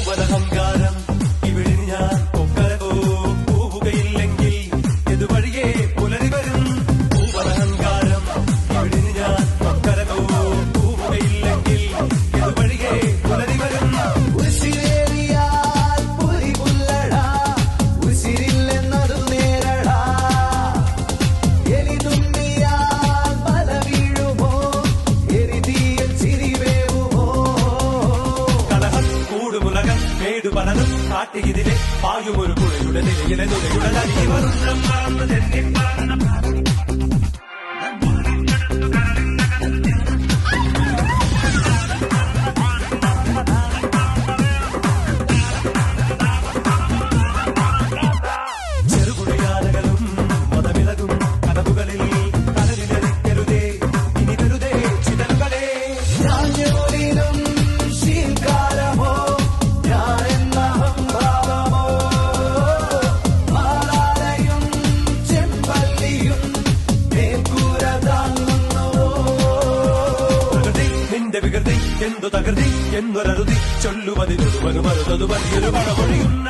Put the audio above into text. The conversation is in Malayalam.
പൂവനഹങ്കാരം ഇവിടെ ഞാൻ കൊക്കരകോ പോവുകയില്ലെങ്കിൽ ഇതുവഴിയേ പുലരി വരും. പൂവനഹങ്കാരം ഇവിടെ ഞാൻ കൊക്കരകോ പോവുകയില്ലെങ്കിൽ ഇതുവഴിയേ പുലരി വരും. ഉസിരേറിയാൽ പുലി പുല്ലടാ, ഉസിരില്ലെന്നതു നേരടാ. എലി തുമ്പിയാൽ മല വീഴുമോ, എരിതീയിൽ ചിരിവേവുമോ. കലഹം കൂടുമുലകം മേടുപലതും കാട്ടിയതിലെ പായുമൊരു പുഴയുടെ നിലയിലെ നുരയുടെ നരികെ വരുന്നം മറന്ന് തെന്നിപ്പാറണ ചെറുകുഴിയാലകളും മതവിളകും കനവുകളിൽ കടലിലെറിക്കരുതേ ഇനി വെറുതെ ചിതലുകളെ. ഞാഞ്ഞൂരിലും ശീൽക്കാലമോ, ഞാനെന്ന അഹംഭാവമോ. മാറാലയും ചെമ്പല്ലിയും മേൽക്കൂര താങ്ങുന്നുവോ. പ്രകൃതി നിന്റെ വികൃതി എന്തു തകൃതി എന്നൊരറുതി ചൊല്ലുവതിനൊരുവനു മറുതതു വലിയൊരു മഴമൊഴിയുന്ന